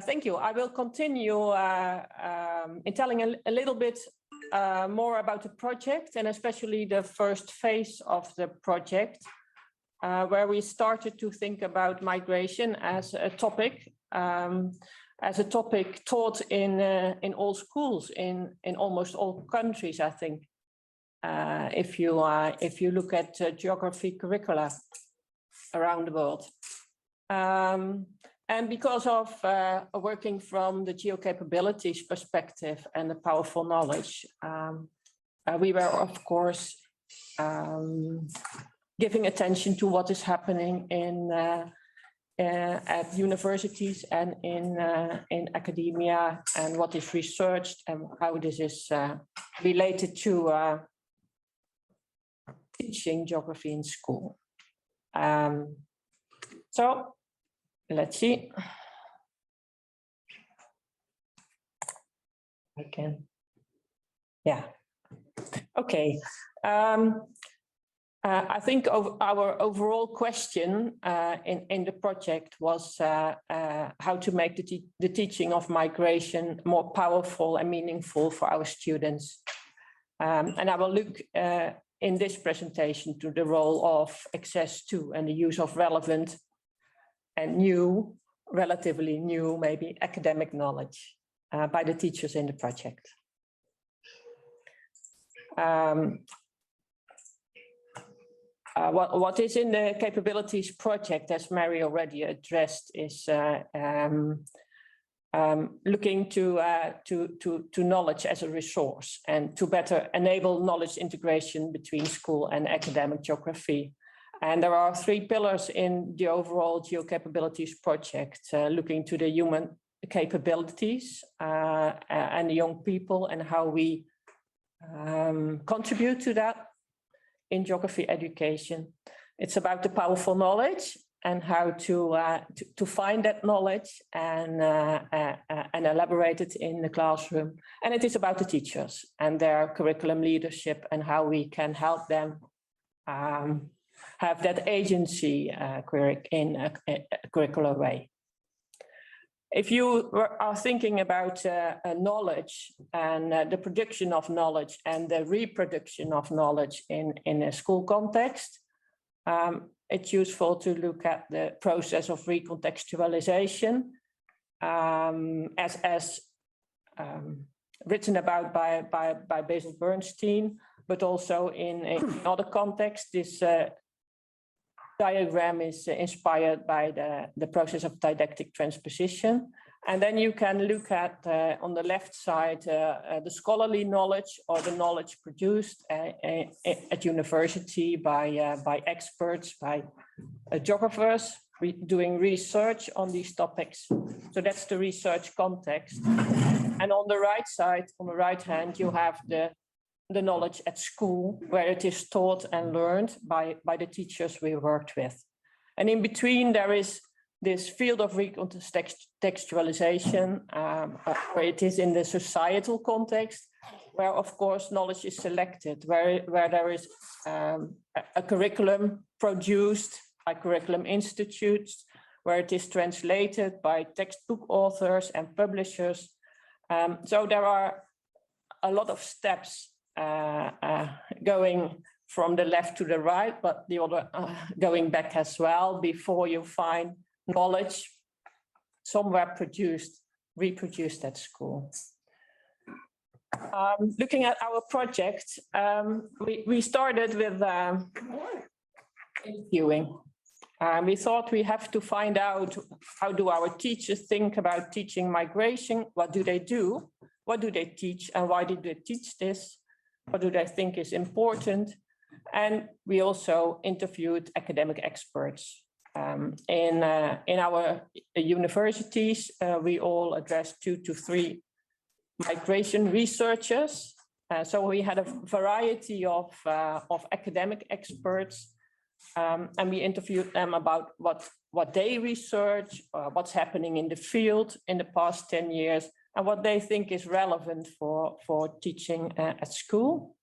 Thank you. I will continue in telling a little bit more about the project, and especially the first phase of the project, where we started to think about migration as a topic taught in all schools in almost all countries, I think. If you look at geography curricula around the world. And because of working from the Geocapabilities perspective and the powerful knowledge, we were, of course, giving attention to what is happening at universities and in academia, and what is researched and how this is related to teaching geography in school. So let's see. I can. Yeah. Okay. I think our overall question in the project was how to make the teaching of migration more powerful and meaningful for our students. And I will look in this presentation to the role of access to and the use of relevant and new, relatively new, maybe academic knowledge by the teachers in the project. What is in the Capabilities project, as Mary already addressed, is looking to knowledge as a resource and to better enable knowledge integration between school and academic geography. And there are 3 pillars in the overall Geocapabilities project, looking to the human capabilities and the young people and how we contribute to that in geography education. It's about the powerful knowledge and how to find that knowledge and elaborate it in the classroom. And it is about the teachers and their curriculum leadership and how we can help them have that agency in a curricular way. If you are thinking about knowledge and the production of knowledge and the reproduction of knowledge in a school context, it's useful to look at the process of recontextualization as written about by Basil Bernstein, but also in other contexts. This diagram is inspired by the process of didactic transposition. And then you can look at, on the left side, the scholarly knowledge or the knowledge produced at university by experts, by geographers doing research on these topics. So that's the research context. And on the right side, on the right hand, you have the knowledge at school, where it is taught and learned by the teachers we worked with. And in between, there is this field of recontextualization, where it is in the societal context, where, of course, knowledge is selected, where there is a curriculum produced by curriculum institutes, where it is translated by textbook authors and publishers. So there are a lot of steps going from the left to the right, but the other going back as well, before you find knowledge somewhere reproduced at school. Looking at our project, we started with interviewing. We thought we have to find out, how do our teachers think about teaching migration? What do they do? What do they teach, and why did they teach this? What do they think is important? And we also interviewed academic experts. In our universities, we all addressed 2 to 3 migration researchers. So we had a variety of academic experts, and we interviewed them about what they research, what's happening in the field in the past 10 years, and what they think is relevant for teaching at school.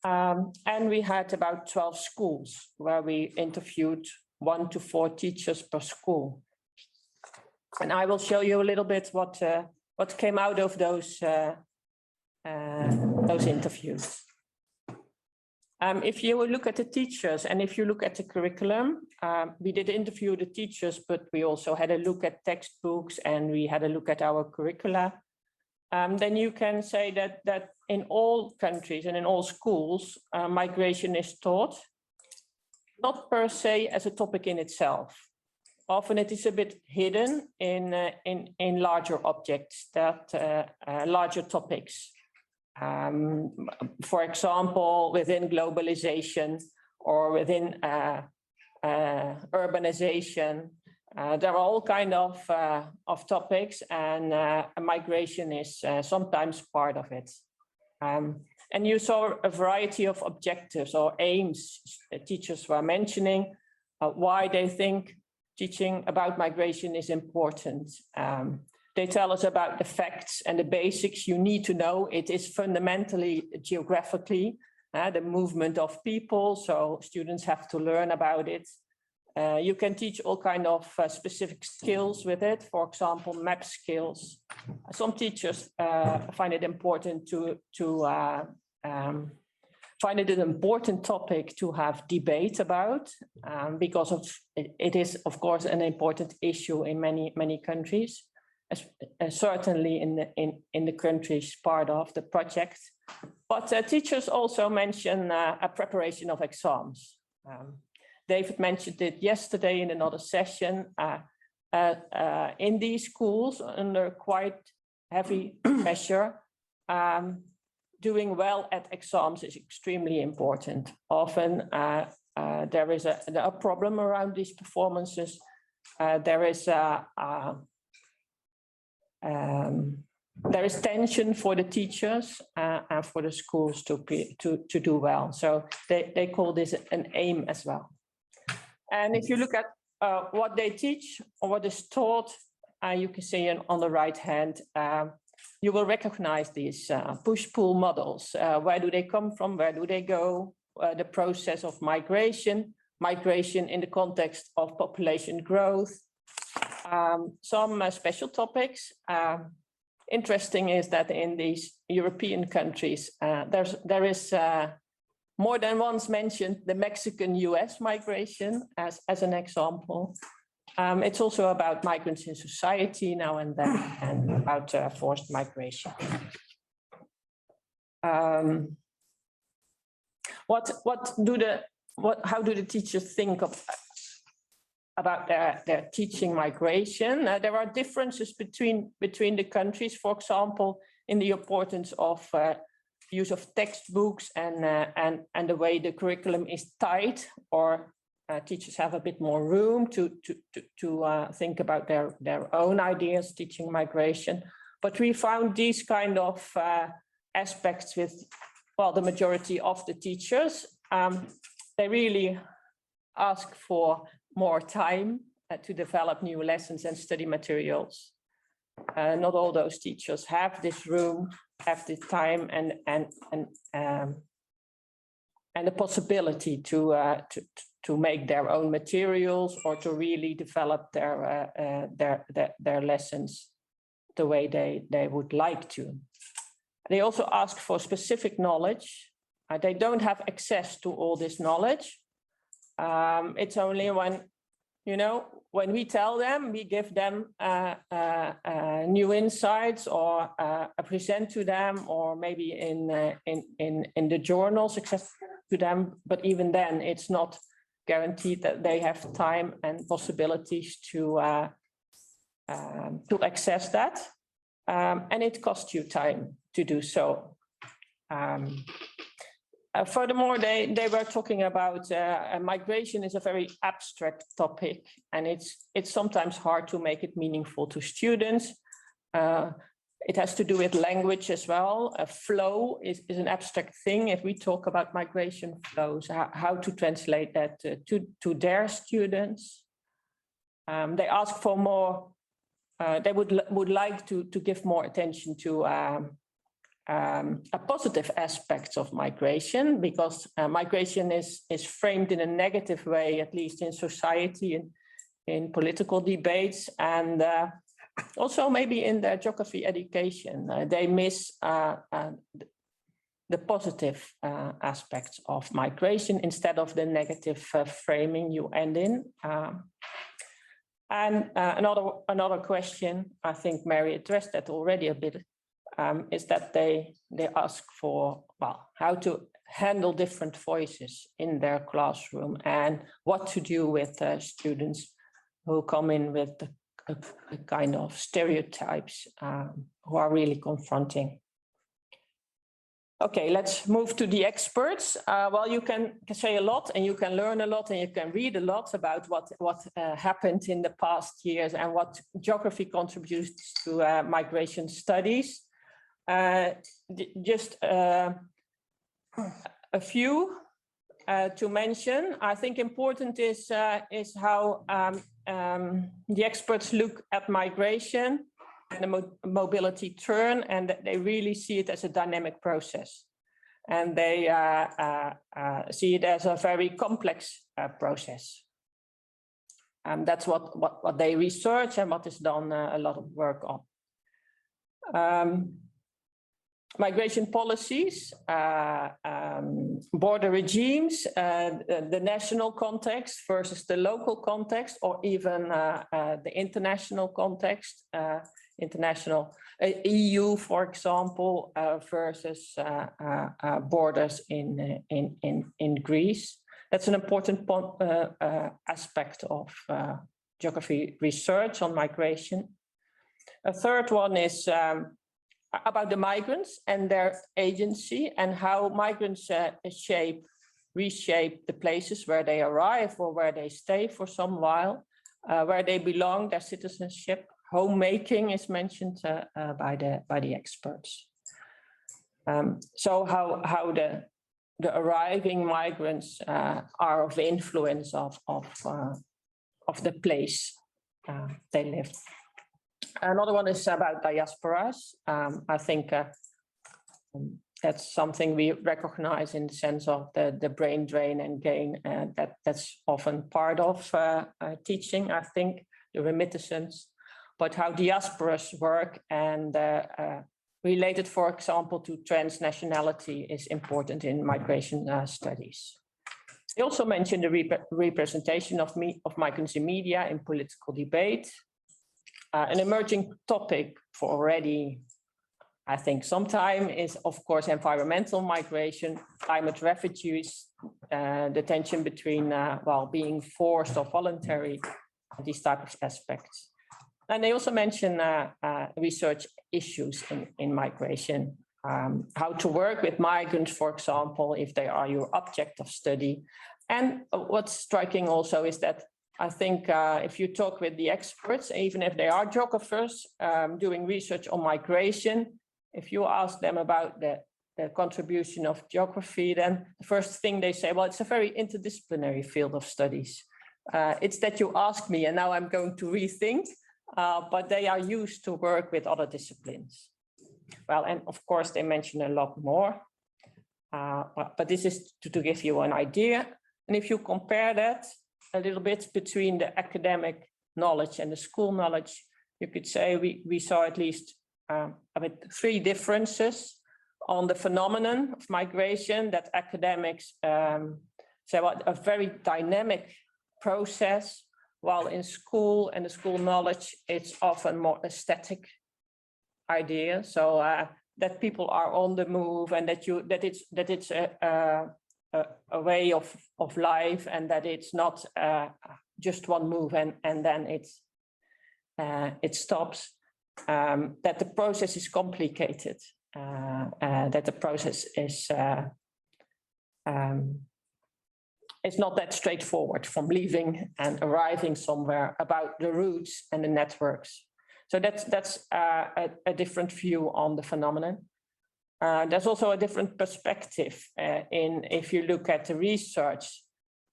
And we had about 12 schools where we interviewed 1 to 4 teachers per school. And I will show you a little bit what came out of those interviews. If you look at the teachers and if you look at the curriculum, we did interview the teachers, but we also had a look at textbooks and we had a look at our curricula. Then you can say that in all countries and in all schools, migration is taught, not per se as a topic in itself. Often it is a bit hidden in larger objects, larger topics. For example, within globalization or within urbanization, there are all kind of topics, and migration is sometimes part of it. And you saw a variety of objectives or aims teachers were mentioning, why they think teaching about migration is important. They tell us about the facts and the basics you need to know. It is fundamentally geographically the movement of people, so students have to learn about it. You can teach all kind of specific skills with it, for example, map skills. Some teachers find it important find it an important topic to have debate about, because it is, of course, an important issue in many countries. Certainly in the countries part of the project. But teachers also mention a preparation of exams. David mentioned it yesterday in another session. In these schools, under quite heavy pressure, doing well at exams is extremely important. Often there is a problem around these performances. There is tension for the teachers and for the schools to do well. So they call this an aim as well. And if you look at what they teach or what is taught, you can see on the right hand, you will recognize these push-pull models. Where do they come from? Where do they go? The process of migration in the context of population growth. Some special topics. Interesting is that in these European countries, there is more than once mentioned the Mexican-US migration as an example. It's also about migrants in society now and then, and about forced migration. How do the teachers think about their teaching migration? There are differences between the countries, for example, in the importance of use of textbooks and the way the curriculum is tied, or teachers have a bit more room to think about their own ideas teaching migration. But we found these kind of aspects with, well, the majority of the teachers. They really ask for more time to develop new lessons and study materials. Not all those teachers have this room, have the time and the possibility to make their own materials or to really develop their lessons the way they would like to. They also ask for specific knowledge. They don't have access to all this knowledge. It's only when we tell them, we give them new insights or present to them, or maybe in the journals accessible to them. But even then, it's not guaranteed that they have time and possibilities to access that. And it costs you time to do so. Furthermore, they were talking about migration is a very abstract topic, and it's sometimes hard to make it meaningful to students. It has to do with language as well. A flow is an abstract thing. If we talk about migration flows, how to translate that to their students. They ask for more. They would like to give more attention to a positive aspects of migration, because migration is framed in a negative way, at least in society and in political debates. And Also, maybe in their geography education, they miss the positive aspects of migration instead of the negative framing you end in. And another question, I think Mary addressed that already a bit, is that they ask for, well, how to handle different voices in their classroom and what to do with students who come in with a kind of stereotypes who are really confronting. Okay, let's move to the experts. Well, you can say a lot and you can learn a lot and you can read a lot about what happened in the past years and what geography contributes to migration studies. Just a few to mention. I think important is how the experts look at migration and the mobility turn, and that they really see it as a dynamic process. And they see it as a very complex process. And that's what they research and what is done a lot of work on. Migration policies, border regimes, the national context versus the local context, or even the international context, international EU, for example, versus borders in Greece. That's an important aspect of geography research on migration. A third one is about the migrants and their agency and how migrants reshape the places where they arrive or where they stay for some while, where they belong, their citizenship. Homemaking is mentioned by the experts. So how the arriving migrants are of influence of the place they live. Another one is about diasporas. I think that's something we recognize in the sense of the brain drain and gain, that's often part of teaching, I think, the remittances, but how diasporas work and related, for example, to transnationality is important in migration studies. They also mentioned the representation of migrants in media in political debate. An emerging topic for already, I think, some time is, of course, environmental migration, climate refugees, the tension between, well, being forced or voluntary, these type of aspects. And they also mention research issues in migration, how to work with migrants, for example, if they are your object of study. And what's striking also is that I think if you talk with the experts, even if they are geographers doing research on migration, if you ask them about the contribution of geography, then the first thing they say, well, it's a very interdisciplinary field of studies. It's that you ask me and now I'm going to rethink, but they are used to work with other disciplines. Well, and of course they mention a lot more, but this is to give you an idea. And if you compare that a little bit between the academic knowledge and the school knowledge, you could say we saw at least three differences on the phenomenon of migration, that academics say what a very dynamic process, while in school and the school knowledge, it's often more a static idea. So that people are on the move and that it's a way of life, and that it's not just one move and then it stops, that the process is complicated, that the process is not that straightforward from leaving and arriving somewhere, about the routes and the networks. So that's a different view on the phenomenon. There's also a different perspective if you look at the research,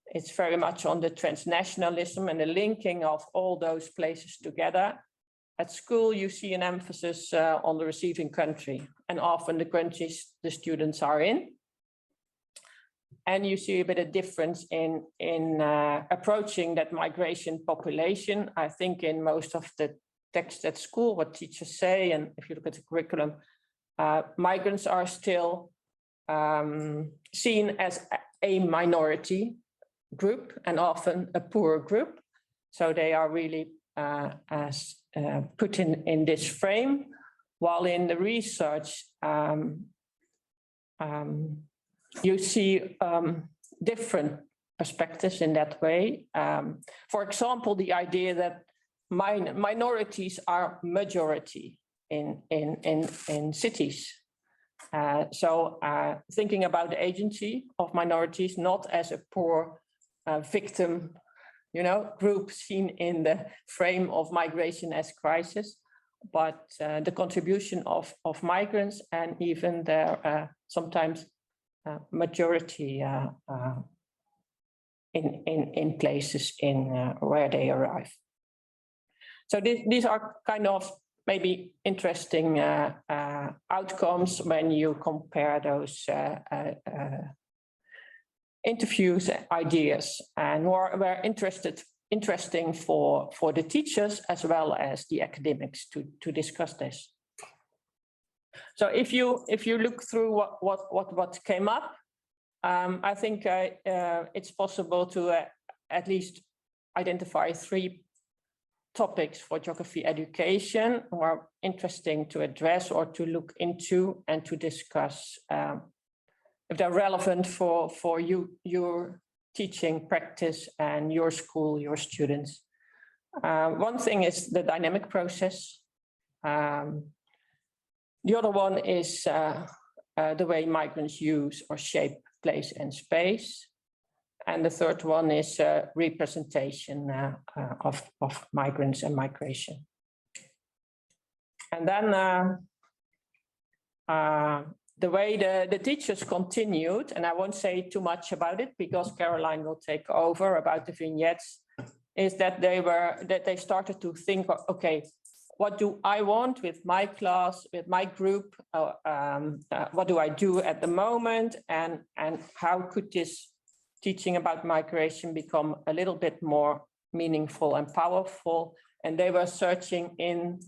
it's very much on the transnationalism and the linking of all those places together. At school, you see an emphasis on the receiving country and often the countries the students are in. And you see a bit of difference in approaching that migration population. I think in most of the text at school, what teachers say, and if you look at the curriculum, migrants are still seen as a minority group and often a poor group. So they are really put in this frame, while in the research you see different perspectives in that way. For example, the idea that minorities are majority in cities. So thinking about the agency of minorities not as a poor victim, group seen in the frame of migration as crisis, but the contribution of migrants and even their sometimes majority in places where they arrive. So these are kind of maybe interesting outcomes when you compare those interviews, ideas, and were interesting for the teachers as well as the academics to discuss this. So if you look through what came up, I think it's possible to at least identify 3 topics for geography education who are interesting to address or to look into and to discuss if they're relevant for your teaching practice and your school, your students. One thing is the dynamic process. The other one is the way migrants use or shape place and space. And the third one is representation of migrants and migration. And then the way the teachers continued, and I won't say too much about it because Caroline will take over about the vignettes, is that they started to think, okay, what do I want with my class, with my group? What do I do at the moment? And how could this teaching about migration become a little bit more meaningful and powerful? And they were searching in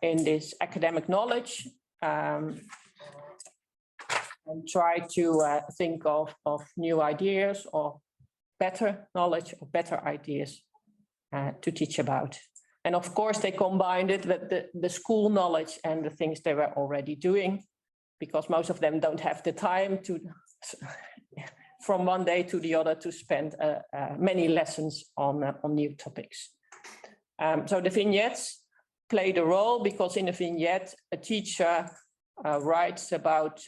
this academic knowledge and try to think of new ideas or better knowledge or better ideas to teach about. And of course, they combined it with the school knowledge and the things they were already doing, because most of them don't have the time to, from one day to the other, to spend many lessons on new topics. So the vignettes played a role because in a vignette, a teacher writes about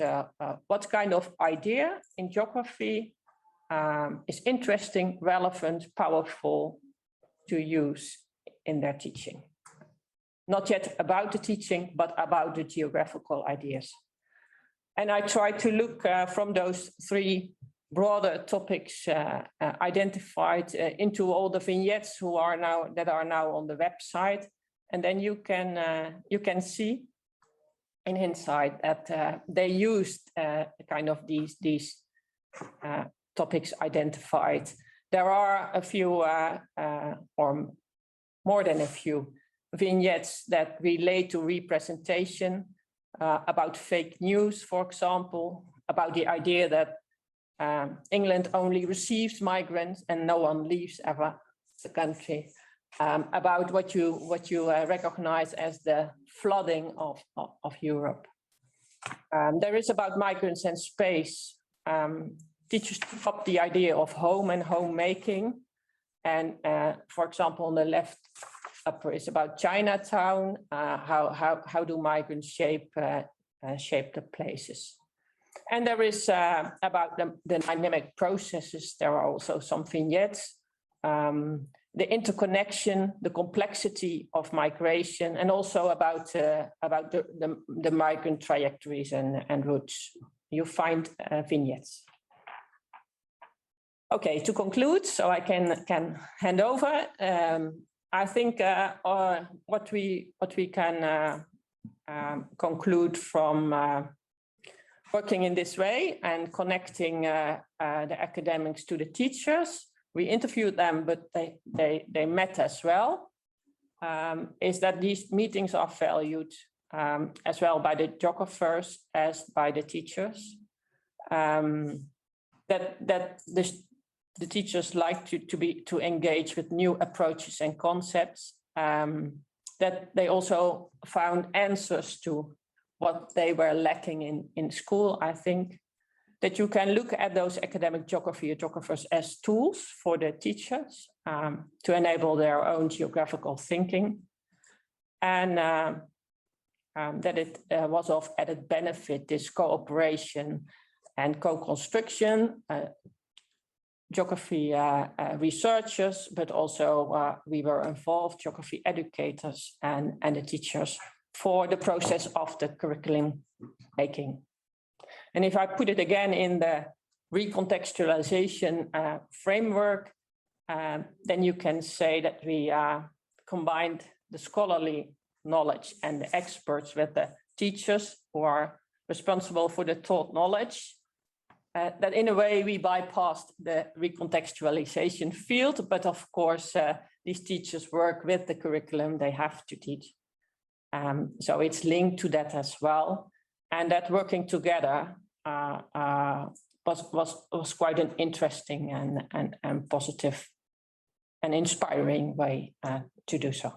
what kind of idea in geography is interesting, relevant, powerful to use in their teaching. Not yet about the teaching, but about the geographical ideas. And I tried to look from those 3 broader topics identified into all the vignettes that are now on the website. And then you can see in hindsight that they used kind of these topics identified. There are a few or more than a few vignettes that relate to representation, about fake news, for example, about the idea that England only receives migrants and no one leaves ever the country, about what you recognize as the flooding of Europe. There is about migrants and space. Teachers took up the idea of home and homemaking. And for example, on the left upper is about Chinatown. How do migrants shape the places? And there is about the dynamic processes. There are also some vignettes, the interconnection, the complexity of migration, and also about the migrant trajectories and routes. You find vignettes. Okay, to conclude, so I can hand over. I think what we can conclude from working in this way and connecting the academics to the teachers. We interviewed them, but they met as well. is that these meetings are valued as well by the geographers as by the teachers. That the teachers like to engage with new approaches and concepts. That they also found answers to what they were lacking in school. I think that you can look at those academic geography or geographers as tools for the teachers to enable their own geographical thinking, and that it was of added benefit, this cooperation and co-construction, geography researchers, but also we were involved, geography educators and the teachers, for the process of the curriculum making. And if I put it again in the recontextualization framework, then you can say that we combined the scholarly knowledge and the experts with the teachers who are responsible for the taught knowledge. That in a way we bypassed the recontextualization field, but of course these teachers work with the curriculum they have to teach. So it's linked to that as well. And that working together was quite an interesting and positive and inspiring way to do so.